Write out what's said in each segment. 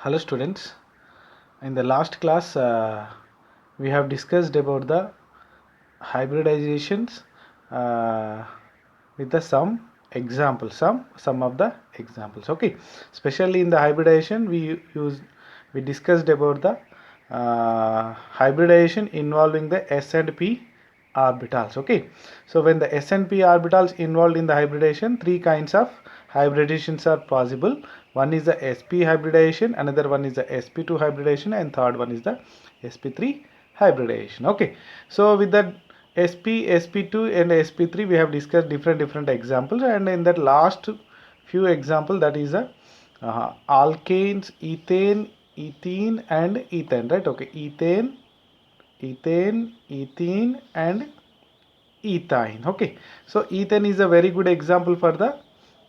Hello students, in the last class we have discussed about the hybridizations with the some examples, some of the examples. Okay, especially in the hybridization we discussed about the hybridization involving the S and P orbitals. Okay, so when the S and P orbitals involved in the hybridization, three kinds of hybridizations are possible. One is the sp hybridization, another one is the sp2 hybridization, and third one is the sp3 hybridization. Okay, so with that sp, sp2 and sp3 we have discussed different examples, and in that last few example, that is a alkanes, ethane, ethene and ethane, right? Okay, ethane, ethene and ethine. Okay, so ethane is a very good example for the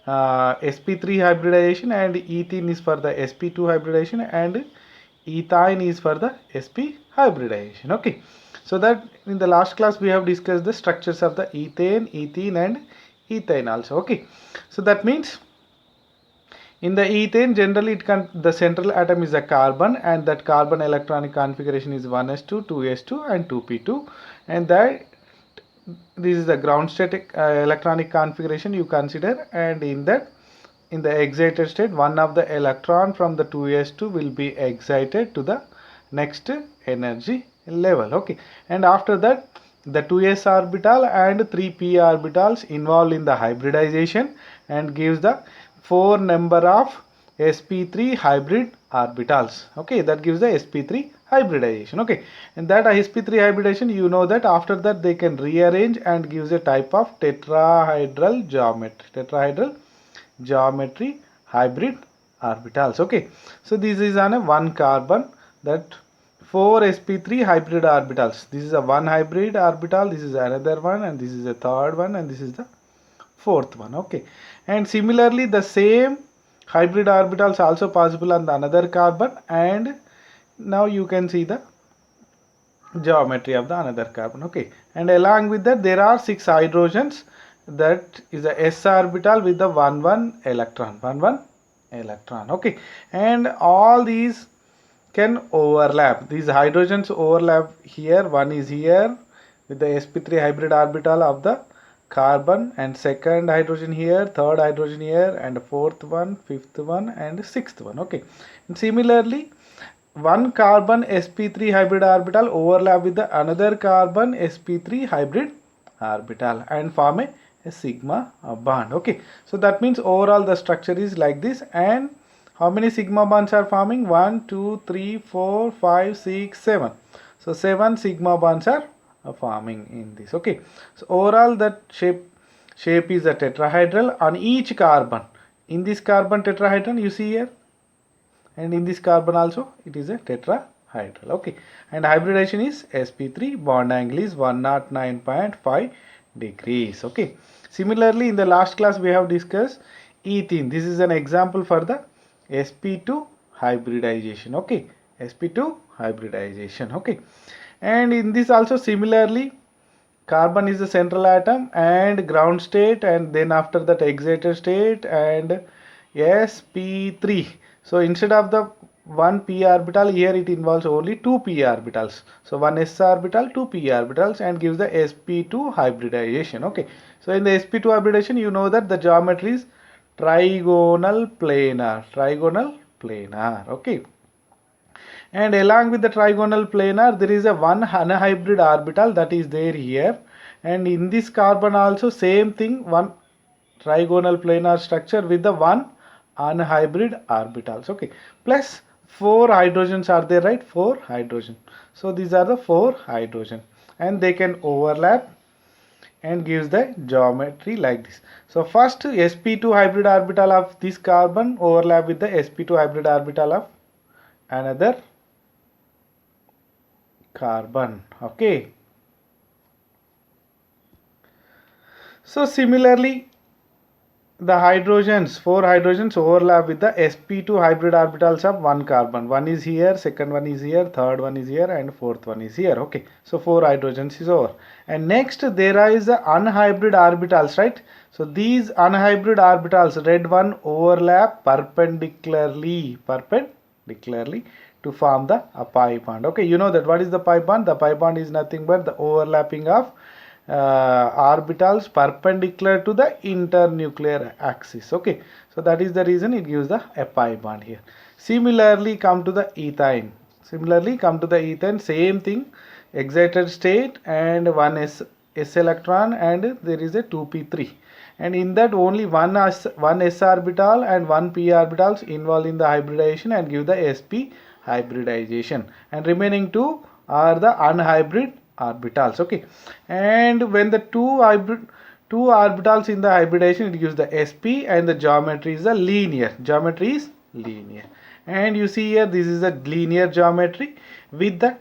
sp3 hybridization, and ethene is for the sp2 hybridization, and ethine is for the sp hybridization. Okay, so that in the last class we have discussed the structures of the ethane, ethene and ethine also. Okay, so that means in the ethane, generally the central atom is a carbon, and that carbon electronic configuration is 1s2, 2s2 and 2p2, and that this is the ground state electronic configuration you consider, and in the excited state, one of the electron from the 2s2 will be excited to the next energy level. Okay, and after that the 2s orbital and 3p orbitals involved in the hybridization and gives the 4 number of sp3 hybrid orbitals. Okay, that gives the sp3 hybridization. Okay, and that sp3 hybridization, you know that after that they can rearrange and gives a type of tetrahedral geometry hybrid orbitals. Okay, so this is on a one carbon, that 4 sp3 hybrid orbitals. This is a one hybrid orbital, this is another one, and this is a third one, and this is the fourth one. Okay, and similarly the same hybrid orbitals also possible on the another carbon, and now you can see the geometry of the another carbon. Okay, and along with that there are 6 hydrogens, that is a s orbital with the 1 electron. Okay, and all these can overlap, these hydrogens overlap here, one is here with the sp3 hybrid orbital of the carbon, and second hydrogen here, third hydrogen here, and fourth one, fifth one and sixth one. Okay, and similarly one carbon sp3 hybrid orbital overlap with the another carbon sp3 hybrid orbital and form a sigma bond. Okay, so that means overall the structure is like this, and how many sigma bonds are forming? 1 2 3 4 5 6 7. So 7 sigma bonds are forming in this. Okay, so overall that shape is a tetrahedral on each carbon. In this carbon tetrahedron you see here, and in this carbon also it is a tetrahedral. Okay, and hybridization is sp3, bond angle is 109.5 degrees. Okay, similarly in the last class we have discussed ethene. This is an example for the sp2 hybridization. Okay, sp2 hybridization. Okay, and in this also similarly carbon is the central atom and ground state, and then after that excited state and sp3. So instead of the one p orbital, here it involves only two p orbitals. So one s orbital, two p orbitals, and gives the sp2 hybridization. Okay, so in the sp2 hybridization, you know that the geometry is trigonal planar. Okay, and along with the trigonal planar there is a one anhybrid orbital that is there here, and in this carbon also same thing, one trigonal planar structure with the one anhybrid orbitals. Okay, plus 4 hydrogens are there, right? 4 hydrogen. So these are the 4 hydrogen, and they can overlap and gives the geometry like this. So first sp2 hybrid orbital of this carbon overlap with the sp2 hybrid orbital of another carbon. Okay, so similarly the hydrogens, 4 hydrogens overlap with the sp2 hybrid orbitals of one carbon. One is here, second one is here, third one is here, and fourth one is here. Okay, so 4 hydrogens is over, and next there is the unhybrid orbitals, right? So these unhybrid orbitals, red one, overlap perpendicularly, perpendicularly to form the pi bond. Okay, you know that what is the pi bond? The pi bond is nothing but the overlapping of orbitals perpendicular to the internuclear axis. Okay, so that is the reason it gives the pi bond here. Similarly, come to the ethane. Same thing, excited state and one s electron, and there is a 2p3, and in that only one s orbital and one p orbitals involved in the hybridization and give the sp hybridization, and remaining two are the unhybrid orbitals. Okay, and when the two orbitals in the hybridization, it gives the sp, and the geometry is linear. And you see here, this is a linear geometry with the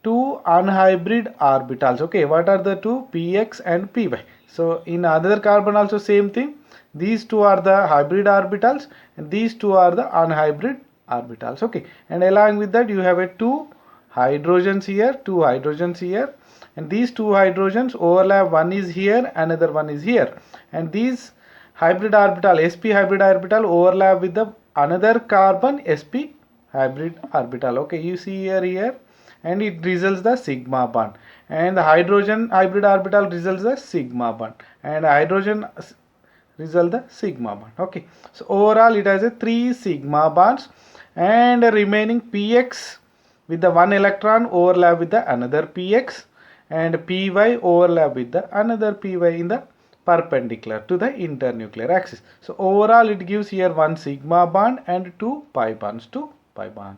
two unhybrid orbitals. Okay, what are the two? Px and py. So in other carbon also same thing, these two are the hybrid orbitals and these two are the unhybrid orbitals. Okay, and along with that you have a two hydrogens here, and these two hydrogens overlap. One is here, another one is here, and these hybrid orbital, sp hybrid orbital, overlap with the another carbon sp hybrid orbital. Okay, you see here, and it results the sigma bond, and the hydrogen hybrid orbital results the sigma bond, and hydrogen result the sigma bond. Okay, so overall it has a 3 sigma bonds, and remaining px with the one electron overlap with the another px, and py overlap with the another py in the perpendicular to the internuclear axis. So overall it gives here one sigma bond and two pi bonds.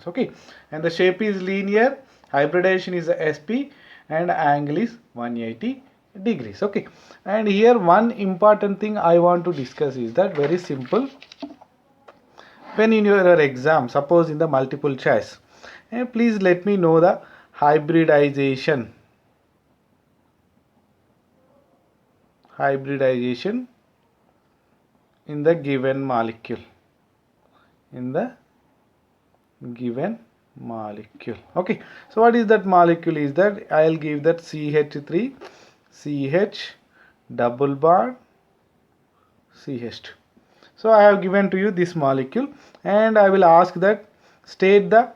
Okay, and the shape is linear, hybridization is sp, and angle is 180 degrees. Okay, and here one important thing I want to discuss is that very simple. When in your exam, suppose in the multiple choice, please let me know the hybridization in the given molecule. Okay, so what is that molecule? Is that I'll give that CH3 CH double bond CH2. So I have given to you this molecule, and I will ask that state the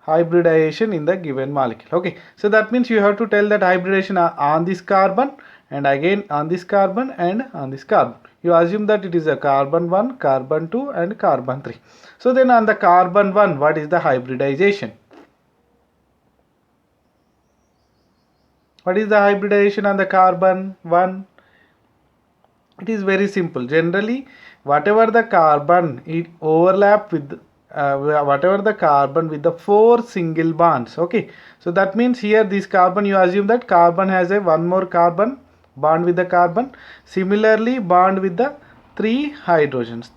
hybridization in the given molecule. Okay, so that means you have to tell that hybridization on this carbon, and again on this carbon, and on this carbon. You assume that it is a carbon 1, carbon 2, and carbon 3. So then on the carbon 1, what is the hybridization? What is the hybridization on the carbon 1? It is very simple. Generally, whatever the carbon it overlap with whatever the carbon with the 4 single bonds. Okay, so that means here this carbon, you assume that carbon has a one more carbon bond with the carbon, similarly bond with the 3 hydrogens.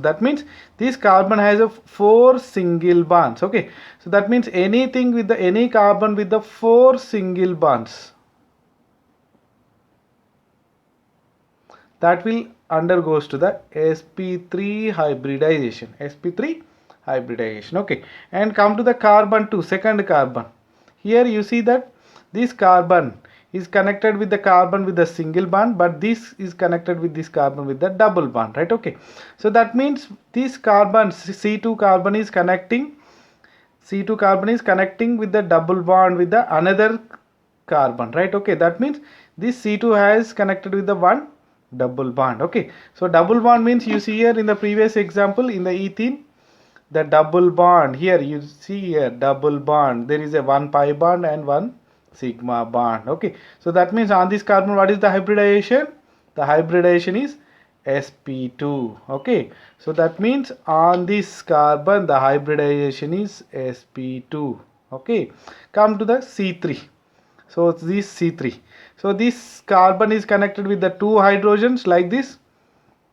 That means this carbon has a 4 single bonds. Okay, so that means anything with the any carbon with the 4 single bonds, that will undergoes to the sp3 hybridization. Okay, and come to the carbon 2, second carbon. Here you see that this carbon is connected with the carbon with the single bond, but this is connected with this carbon with the double bond, right? Okay, so that means this carbon C2 carbon is connecting with the double bond with the another carbon, right? Okay, that means this C2 has connected with the one double bond. Okay, so double bond means, you see here in the previous example in the ethene, the double bond, here you see here double bond, there is a one pi bond and one sigma bond. Okay, so that means on this carbon, what is the hybridization? The hybridization is sp2. Okay, so that means on this carbon the hybridization is sp2. Okay, come to the C3. So this C3, so this carbon is connected with the 2 hydrogens like this,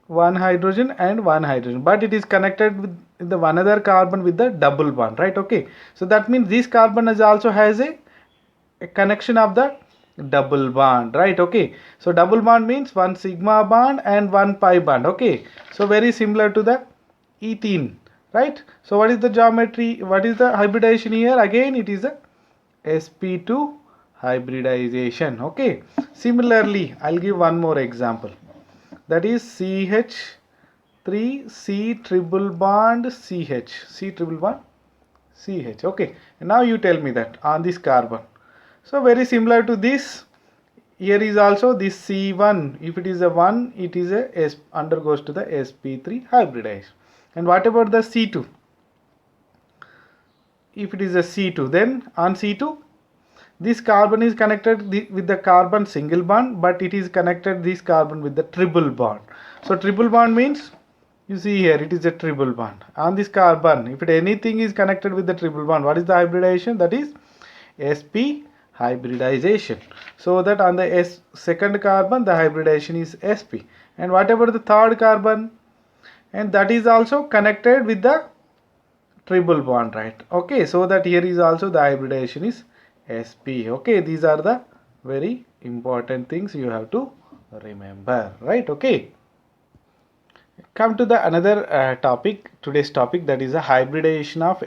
one hydrogen and one hydrogen, but it is connected with the another carbon with the double bond, right? Okay, so that means this carbon is also has a connection of the double bond, right? Okay, so double bond means one sigma bond and one pi bond. Okay, so very similar to the ethene, right? So what is the geometry, what is the hybridization here? Again it is a sp2 hybridization. Okay, similarly I'll give one more example, that is CH3 3 C triple bond CH, C triple bond CH. Okay, now you tell me that on this carbon. So very similar to this, here is also this C1. If it is a 1, it is a S, undergoes to the sp3 hybridization. And what about the C2? If it is a C2, then on C2, this carbon is connected with the carbon single bond, but it is connected this carbon with the triple bond. So triple bond means, you see here, it is a triple bond. On this carbon, if anything is connected with the triple bond, what is the hybridization? That is sp hybridization. So that on the second carbon, the hybridization is sp. And what about the third carbon? And that is also connected with the triple bond, right? Okay, so that here is also the hybridization is sp. Okay, these are the very important things you have to remember, right? Okay, come to the another topic, today's topic, that is the hybridization of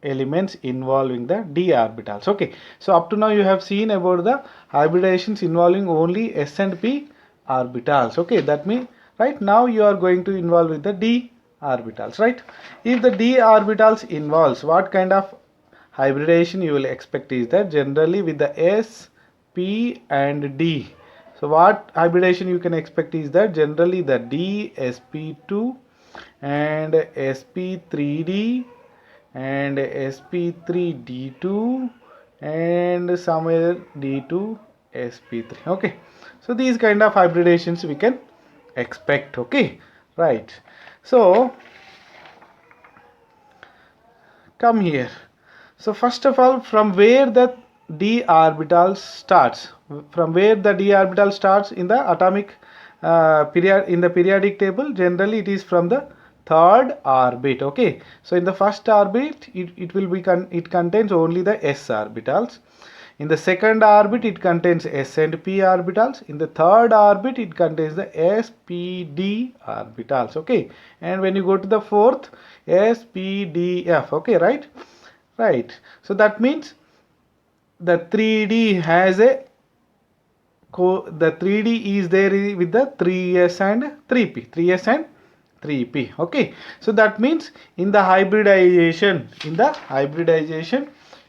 elements involving the d orbitals. Okay, so up to now you have seen about the hybridations involving only s and p orbitals. Okay, that means right now you are going to involve with the d orbitals, right? If the d orbitals involves, what kind of hybridization you will expect is that generally with the s, p and d. So what hybridization you can expect is that generally the d, sp2 and sp3d and sp3d2 and somewhere d2 sp3. Okay, so these kind of hybridations we can expect. Okay, right? So come here. So first of all, from where the d orbital starts, from where the d orbital starts in the atomic periodic table, generally it is from the third orbit. Okay, so in the first orbit it will be it contains only the s orbitals. In the second orbit it contains s and p orbitals. In the third orbit it contains the s, p, d orbitals. Okay, and when you go to the fourth, s, p, d, f. Okay, right? So that means the 3d has a the 3d is there with the 3s and 3p, 3s and 3p. Okay, so that means in the hybridization,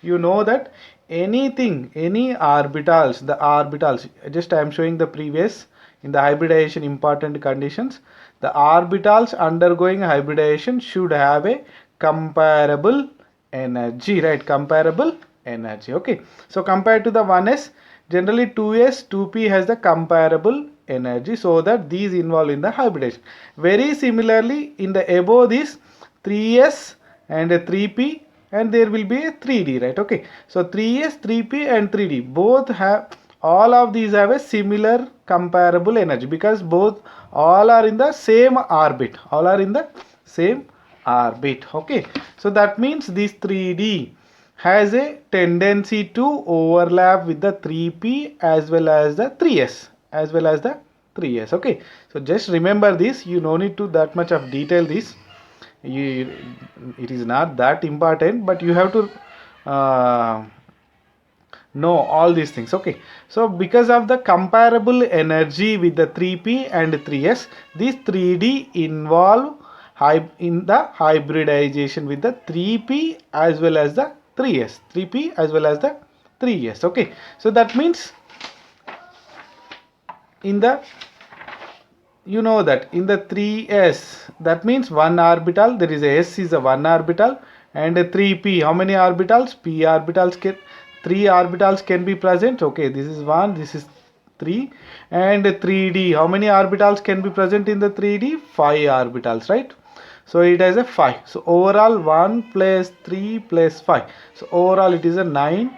you know that anything, any orbitals, the orbitals, just I am showing the previous, in the hybridization important conditions, the orbitals undergoing hybridization should have a comparable energy, right? Comparable energy. Okay, so compared to the 1s, generally 2s, 2p has the comparable energy, so that these involved in the hybridization. Very similarly, in the above this 3s and 3p, and there will be a 3d, right? Okay, so 3s, 3p and 3d both have, all of these have a similar comparable energy, because all are in the same orbit, Okay, so that means this 3d has a tendency to overlap with the 3p as well as the 3s, Okay, so just remember this, you no need to that much of detail this, it is not that important, but you have to know all these things. Okay, so because of the comparable energy with the 3p and 3s, these 3d involve in the hybridization with the 3p as well as the 3s, 3p as well as the 3s. Okay, so that means in the, you know that in the 3s, that means one orbital, there is a s is a one orbital, and a 3p, how many orbitals? P orbitals, 3 orbitals can be present. Okay, this is 1, this is 3, and 3d, how many orbitals can be present in the 3d? 5 orbitals, right? So it has a 5. So overall 1 plus 3 plus 5. So overall it is a 9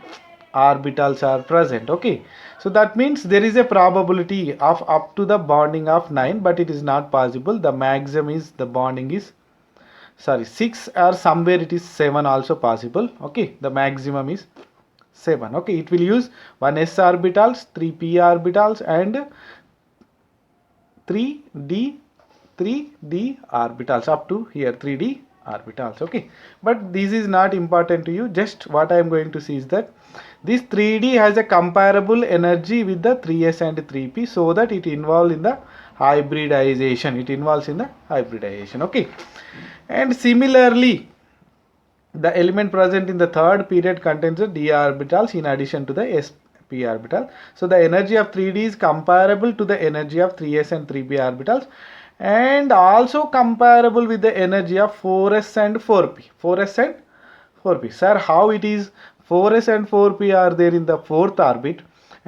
orbitals are present. Okay, so that means there is a probability of up to the bonding of 9, but it is not possible. The maximum is, the bonding is 6, or somewhere it is 7 also possible. Okay, the maximum is 7. Okay, it will use 1 s orbitals, 3 p orbitals and 3d orbitals, up to here 3d orbitals. Okay, but this is not important to you. Just what I am going to see is that this 3d has a comparable energy with the 3s and 3p, so that it involved in the hybridization. It involves in the hybridization. Okay, and similarly, the element present in the third period contains the d orbitals in addition to the sp orbital. So the energy of 3d is comparable to the energy of 3s and 3p orbitals, and also comparable with the energy of 4s and 4p. 4s and 4p. Sir, how it is 4s and 4p are there in the fourth orbit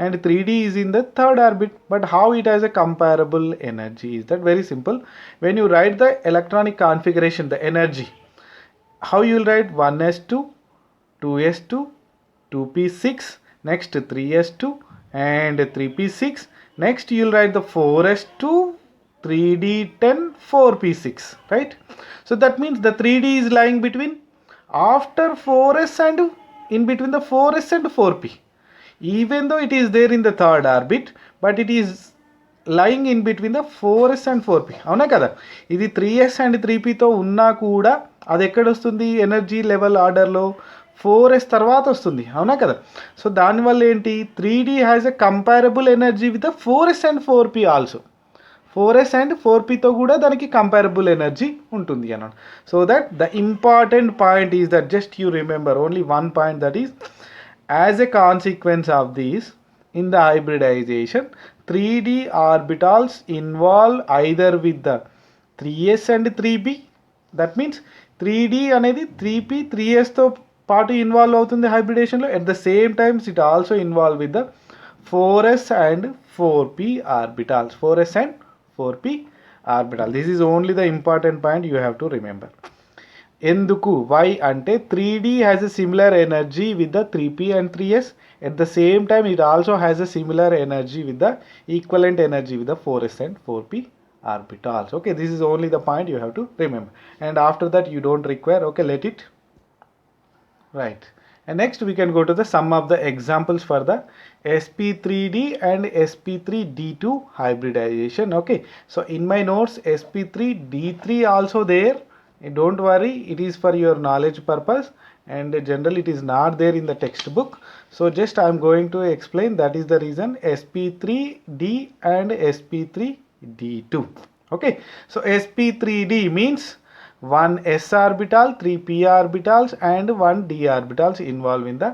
and 3d is in the third orbit, but how it has a comparable energy? Is that very simple? When you write the electronic configuration, the energy, how you will write 1s2, 2s2, 2p6, next 3s2 and 3p6, next you will write the 4s2, 3d10, 4p6, right? So that means the 3d is lying between after 4s and in between the 4s and 4p, even though it is there in the third orbit, but it is lying in between the 4s and 4p. అవునా కదా, ఇది 3s and 3pతో ఉన్నా కూడా అది ఎక్కడ వస్తుంది energy level ఆర్డర్లో 4s తర్వాత వస్తుంది, అవునా కదా. సో దానివల్ల ఏంటి 3d has a comparable energy with 4s and 4p also. 4s and 4pతో కూడా దానికి కంపారబుల్ ఎనర్జీ ఉంటుంది అన్నమాట. So that the important point is that just you remember only one point, that is as a consequence of this, in the hybridization 3d orbitals involve either with the 3s and 3p. that means 3d అనేది 3p 3s తో పాటు involve అవుతుంది హైబ్రిడేషన్లో. At the same times it also involve with the 4s and 4p orbitals. 4s and 4p orbital. This is only the important point you have to remember. ఎందుకు why అంటే 3d has a similar energy with the 3p and 3s. At the same time it also has a similar energy with the equivalent energy with the 4s and 4p orbitals. Okay, this is only the point you have to remember, and after that you don't require. Okay, let it right. And next we can go to the some of the examples for the sp3d and sp3d2 hybridization. Okay, so in my notes sp3d3 also there. Don't worry, it is for your knowledge purpose and generally it is not there in the textbook. So just I am going to explain, that is the reason sp3d and sp3d2. Okay, so sp3d means one s orbital, 3p orbitals and one d orbitals involved in the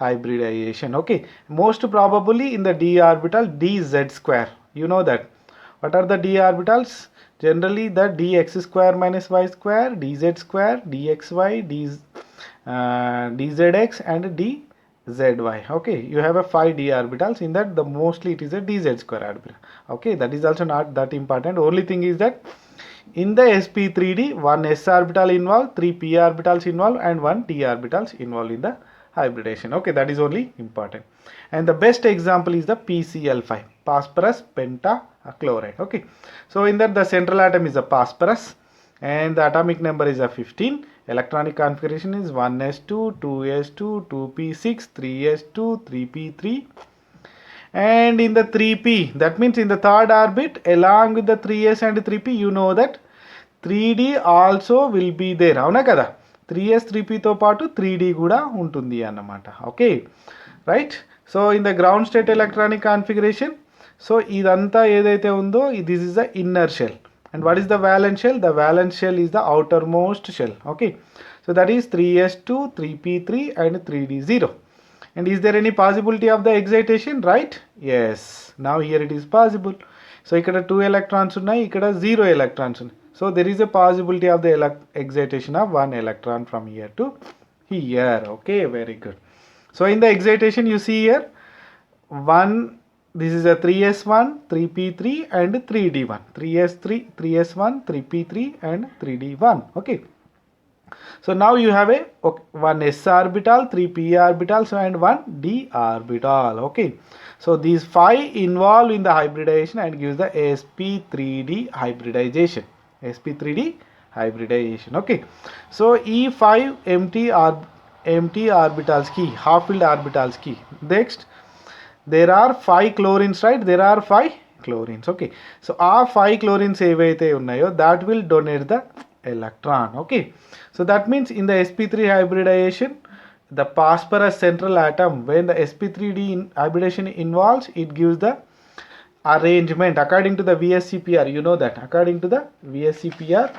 hybridization. Okay, most probably in the d orbital dz square, you know that. What are the d orbitals? Generally the dx square minus y square, dz square, dxy, dzx and dzy. Okay, you have a 5 d orbitals. In that the mostly it is a dz square orbital. Okay, that is also not that important. Only thing is that in the sp3d one s orbital involved, 3 p orbitals involved and 1 d orbitals involved in the hybridization. Okay, that is only important. And the best example is the PCl5, phosphorus pentachloride. Okay, so in that the central atom is a phosphorus and the atomic number is a 15. Electronic configuration is 1s2, 2s2, 2p6, 3s2, 3p3, and in the 3p, that means in the third orbit along with the 3s and 3p, you know that 3d also will be there, అవునా కదా. 3s 3pతో పాటు 3d కూడా ఉంటుంది అన్నమాట. Okay, right. So in the ground state electronic configuration, so ఇదంతా ఏదైతే ఉందో this is the inner shell. And what is the valence shell? The valence shell is the outermost shell. Okay, so that is 3s2, 3p3 and 3d0. And is there any possibility of the excitation? Right? Yes, now here it is possible. So ఇక్కడ 2 electrons ఉన్నాయి, ఇక్కడ 0 electrons ఉన్నాయి. So there is a possibility of the excitation of 1 electron from here to here. Okay, very good. So in the excitation you see here this is a 3s1, 3p3 and 3d1. 3s1, 3p3 and 3d1. Okay, so now you have a one s orbital, 3p orbitals and 1 d orbital. Okay, so these 5 involved in the hybridization and gives the sp3d hybridization. sp3d hybridization. Okay, so e 5 empty orbitals ki, half filled orbitals ki. Next there are 5 chlorines, right? There are 5 chlorines. Okay, so our 5 chlorines ఏవైతే ఉన్నాయో that will donate the electron. Okay, so that means in the sp3 hybridization the phosphorus central atom, when the sp3d hybridization involves, it gives the arrangement according to the VSEPR. You know that according to the VSEPR,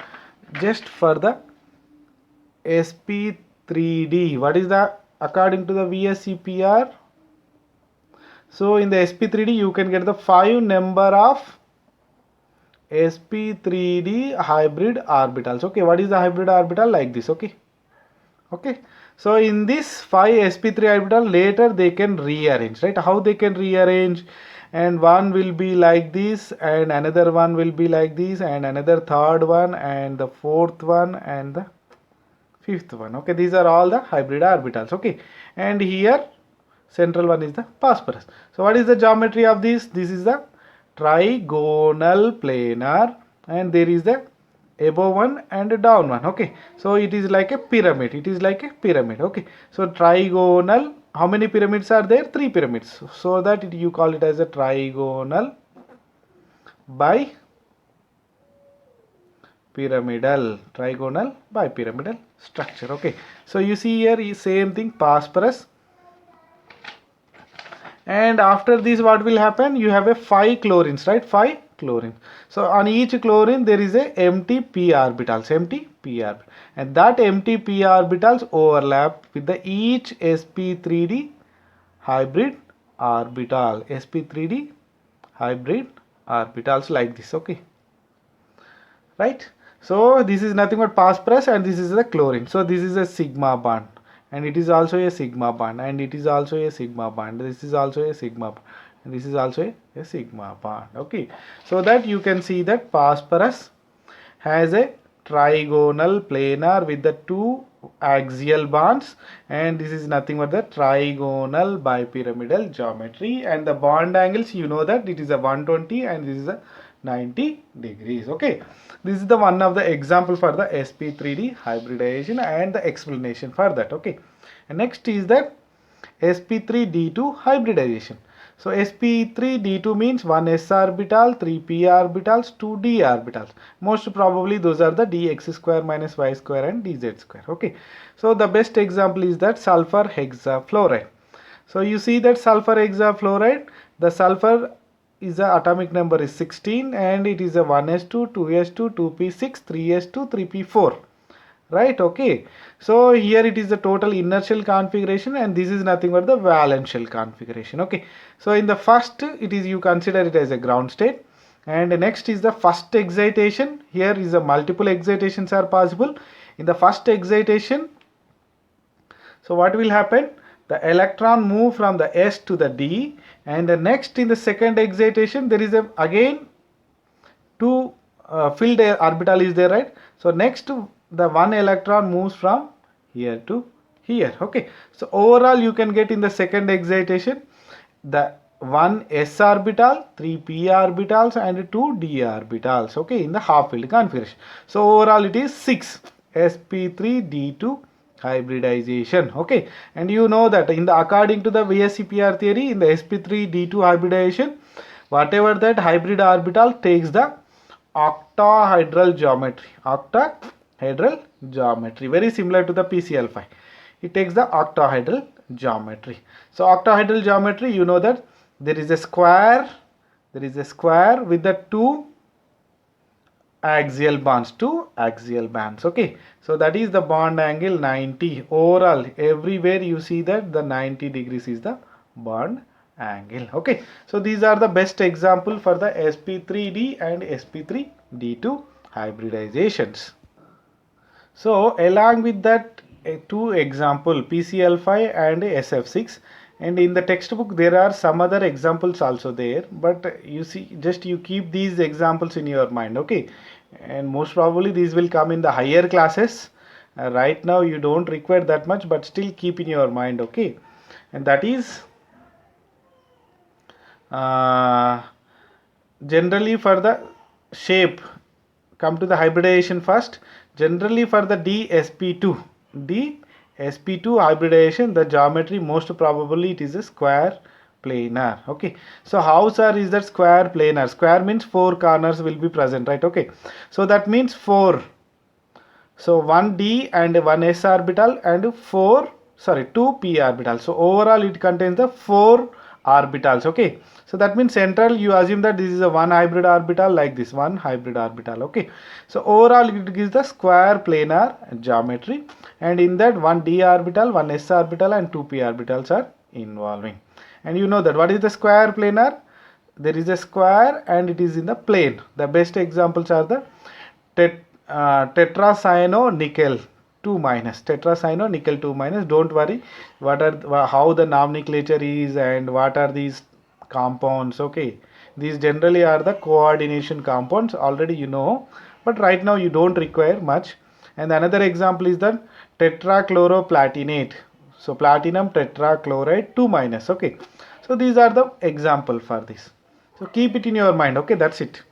just for the sp3d, what is the according to the VSEPR? So in the sp3d you can get the 5 number of sp3d hybrid orbitals. Okay, what is the hybrid orbital? Like this. Okay, so in this 5 sp3 orbital, later they can rearrange, right? How they can rearrange? And one will be like this, and another one will be like this, and another third one, and the fourth one, and the fifth one. Okay, these are all the hybrid orbitals. Okay, and here central one is the phosphorus. So what is the geometry of this? This is the trigonal planar, and there is the above one and down one. Okay, so it is like a pyramid. Okay, so trigonal, how many pyramids are there? 3 pyramids. So that you call it as a trigonal bipyramidal structure. Okay, so you see here is same thing, phosphorus. And after this, what will happen? You have a 5 chlorines, right? 5 chlorine. So on each chlorine there is a empty p orbitals, and that empty p orbitals overlap with the each sp3d hybrid orbital, like this. Okay, right? So this is nothing but phosphorus, and this is the chlorine. So this is a sigma bond, and it is also a sigma bond, and it is also a sigma bond. This is also a sigma bond, and this is also a sigma bond. Okay, so that you can see that phosphorus has a trigonal planar with the 2 axial bonds, and this is nothing but the trigonal bipyramidal geometry, and the bond angles, you know that it is a 120 and this is a 90 degrees. Okay, this is the one of the example for the sp3d hybridization and the explanation for that. Okay, and next is that sp3d2 hybridization. So sp3d2 means 1 s orbital, 3 p orbitals, 2 d orbitals. Most probably those are the dx square minus y square and dz square. Okay, so the best example is that sulfur hexafluoride. So you see that sulfur hexafluoride, the sulfur is the atomic number is 16, and it is a 1s2, 2s2, 2p6, 3s2, 3p4. Right? Okay, so here it is the total inner shell configuration, and this is nothing but the valence shell configuration. Okay, so in the first, it is, you consider it as a ground state, and next is the first excitation. Here is a multiple excitations are possible in the first excitation. So what will happen? The electron move from the s to the d, and the next in the second excitation there is a again 2 filled orbital is there, right? So next the 1 electron moves from here to here. Okay, so overall you can get in the second excitation the 1 s orbital, 3 p orbitals, and 2 d orbitals. Okay, in the half filled configuration. So overall it is 6 sp3d2 hybridization. Okay, and you know that in the according to the VSEPR theory, in the sp3d2 hybridization, whatever that hybrid orbital takes the octahedral geometry, very similar to the PCl5. It takes the octahedral geometry. So octahedral geometry, you know that there is a square with the 2 axial bonds. Okay, so that is the bond angle 90. Overall everywhere you see that the 90 degrees is the bond angle. Okay, so these are the best example for the sp3d and sp3d2 hybridizations. So along with that 2 example, PCl5 and SF6, and in the textbook there are some other examples also there, but you see, just you keep these examples in your mind. Okay, and most probably these will come in the higher classes. Right now you don't require that much, but still keep in your mind. Okay, and that is generally for the shape, come to the hybridization first. Generally for the DSP2 hybridization, the geometry most probably it is a square planar. Okay, so how sir is that square planar? Square means 4 corners will be present, right? Okay, so that means 4. So 1 d and 1 s orbital and 2 p orbital. So overall it contains the 4 orbitals. Okay, so that means central, you assume that this is a one hybrid orbital, like this one hybrid orbital. Okay, so overall it gives the square planar geometry, and in that one d orbital, one s orbital and two p orbitals are involving. And you know that what is the square planar? There is a square and it is in the plane. The best examples are the tetracyanonickel 2 minus, tetracyanonickel 2 minus. Don't worry what are how the nomenclature is and what are these compounds. Okay, these generally are the coordination compounds, already you know, but right now you don't require much. And another example is the tetrachloroplatinate, so platinum tetrachloride 2 minus. Okay, so these are the example for this, so keep it in your mind. Okay, that's it.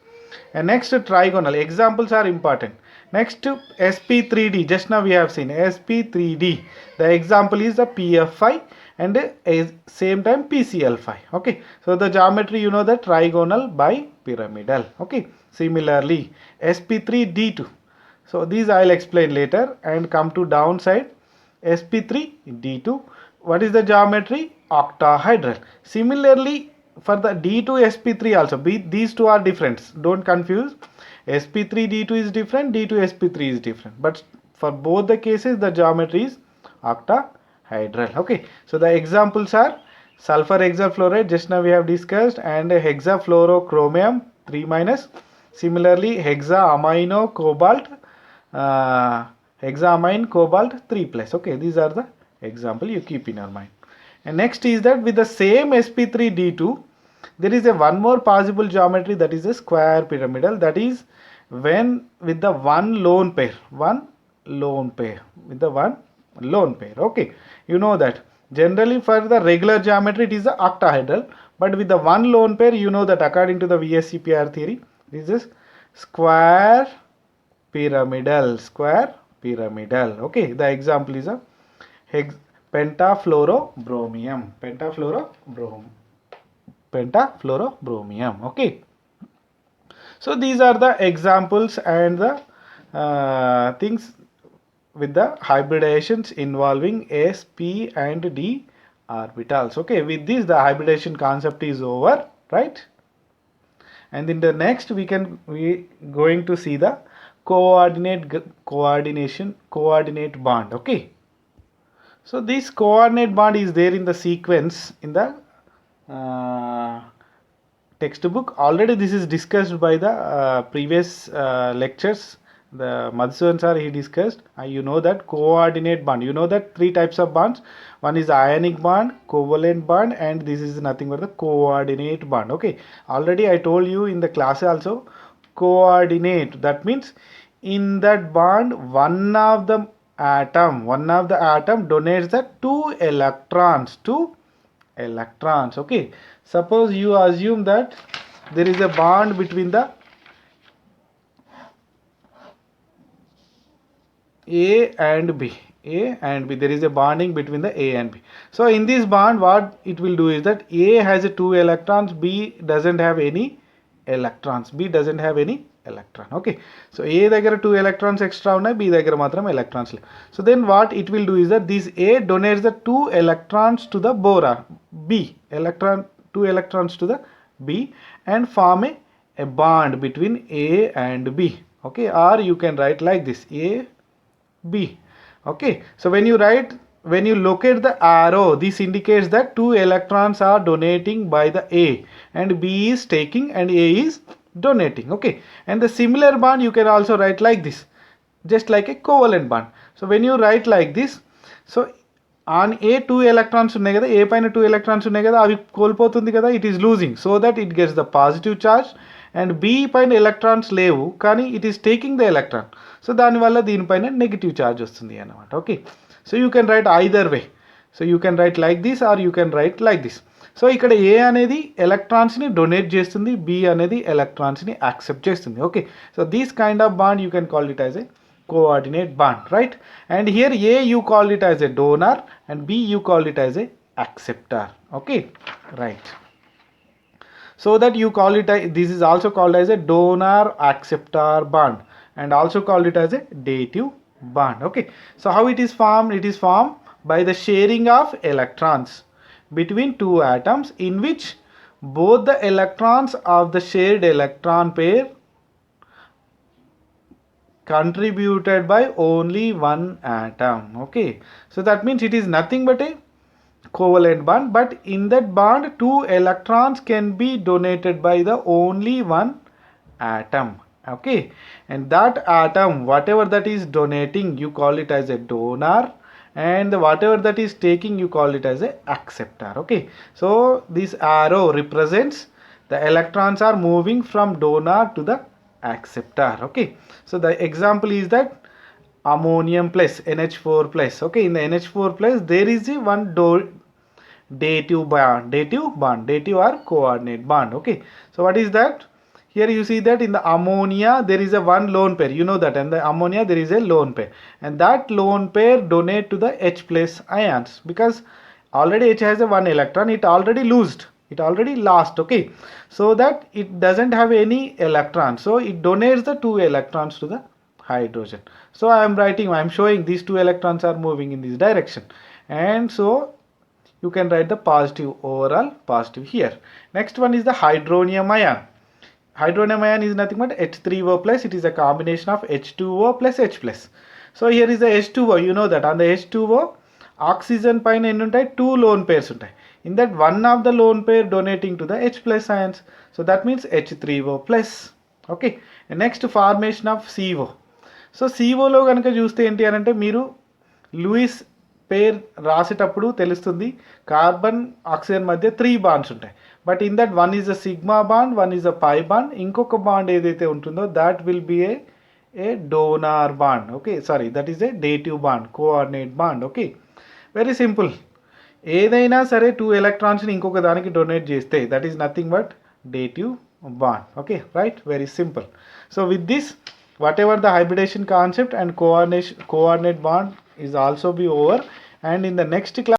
And next, trigonal examples are important. Next, sp3d, just now we have seen sp3d. The example is the pf5 and same time pcl5. Okay, so the geometry, you know, the trigonal bipyramidal. Okay, similarly sp3d2. So these I'll explain later. And come to downside, sp3d2. What is the geometry? Octahedral. Similarly, for the d2 sp3 also, these two are different, don't confuse. sp3 d2 is different, d2 sp3 is different, but for both the cases the geometry is octahedral. Okay, so the examples are sulfur hexafluoride, just now we have discussed, and hexafluorochromium 3 minus. Similarly hexaamino cobalt, hexaamine cobalt 3 plus. Okay, these are the example you keep in your mind. And next is that with the same sp3d2, there is a one more possible geometry, that is a square pyramidal. That is when with the one lone pair. Okay, you know that generally for the regular geometry it is the octahedral, but with the one lone pair, you know that according to the VSEPR theory, this is square pyramidal. Okay, the example is a pentafluorobromium. Okay, so these are the examples and the things with the hybridations involving s, p and d orbitals. Okay, with this the hybridation concept is over, right? And in the next we going to see the coordinate bond. Okay, so this coordinate bond is there in the sequence in the textbook. Already this is discussed by the previous lectures. The Madhusudan sir, he discussed. You know that coordinate bond, you know that three types of bonds. One is ionic bond, covalent bond, and this is nothing but the coordinate bond. Okay, already I told you in the class also. Coordinate, that means in that bond one of the atom donates the two electrons. Okay, suppose you assume that there is a bond between the A and B. There is a bonding between the A and B. So in this bond, what it will do is that A has two electrons, B doesn't have any electrons. Okay, so A దగ్గర 2 electrons extra ఉన్నాయి, B దగ్గర మాత్రం electrons లేవు. So then what it will do is that this A donates the 2 electrons to the boron, two electrons to the B, and form a bond between A and B. Okay, or you can write like this, A B. Okay, so when you locate the arrow, this indicates that 2 electrons are donating by the A, and B is taking and A is donating. Okay, and the similar bond you can also write like this, just like a covalent bond. So when you write like this, so on A 2 electrons ఉన్నాయి కదా, A పైన 2 electrons ఉన్నాయి కదా, అవి కోల్పోతుంది కదా, it is losing, so that it gets the positive charge. And B పైన electrons లేవు కానీ it is taking the electron, so దానివల్ల దీనిపైన నెగిటివ్ ఛార్జ్ వస్తుంది అన్నమాట. Okay, so you can write either way. So you can write like this or you can write like this. So ఇక్కడ A అనేది ఎలక్ట్రాన్స్ని డొనేట్ చేస్తుంది, బి అనేది ఎలక్ట్రాన్స్ని యాక్సెప్ట్ చేస్తుంది. Okay, so these kind of bond you can call it as a coordinate bond, right? And here A you call it as a donor and B you call it as a acceptor. Okay, right? So that you call it this is also called as a donor acceptor bond and also called it as a dative bond. Okay, so how it is formed? It is formed by the sharing of electrons between two atoms in which both the electrons of the shared electron pair contributed by only one atom. Okay, so that means it is nothing but a covalent bond, but in that bond two electrons can be donated by the only one atom. Okay, and that atom, whatever that is donating, you call it as a donor, and whatever that is taking, you call it as a acceptor. Okay, so this arrow represents the electrons are moving from donor to the acceptor. Okay, so the example is that ammonium plus NH4 plus. Okay, in the NH4 plus there is a one dative bond, dative or coordinate bond. Okay, so what is that? Here you see that in the ammonia there is a one lone pair, you know that, and the ammonia there is a lone pair, and that lone pair donate to the H plus ions, because already H has a one electron, it already lost. Okay, so that it doesn't have any electron, so it donates the two electrons to the hydrogen. So I am showing these two electrons are moving in this direction, and so you can write the positive, overall positive here. Next one is the hydronium ion. Hydronium ion is nothing but H3O plus. It is a combination of H2O plus H plus. So here is the H2O. You know that on the H2O, oxygen pine ఎన్ని ఉంటాయి, two lone pairs ఉంటాయి. In that one of the lone pair donating to the H plus ions. So that means H3O plus. Okay. And next formation of CO. So సిఓలో కనుక చూస్తే ఏంటి అని అంటే మీరు లూయిస్ పేర్ రాసేటప్పుడు తెలుస్తుంది కార్బన్ ఆక్సిజన్ మధ్య 3 బాండ్స్ ఉంటాయి. But in that one is a sigma bond, one is a pi bond, ఇంకొక బాండ్ ఏదైతే ఉంటుందో that will be a donor bond. Okay, sorry, that is a dative bond, coordinate bond. Okay, very simple. ఏదైనా సరే 2 ఎలక్ట్రాన్స్ని ఇంకొక దానికి donate చేస్తే that is nothing but dative bond. Okay, right, very simple. So with this, whatever the hybridization concept and coordinate bond is also be over, and in the next class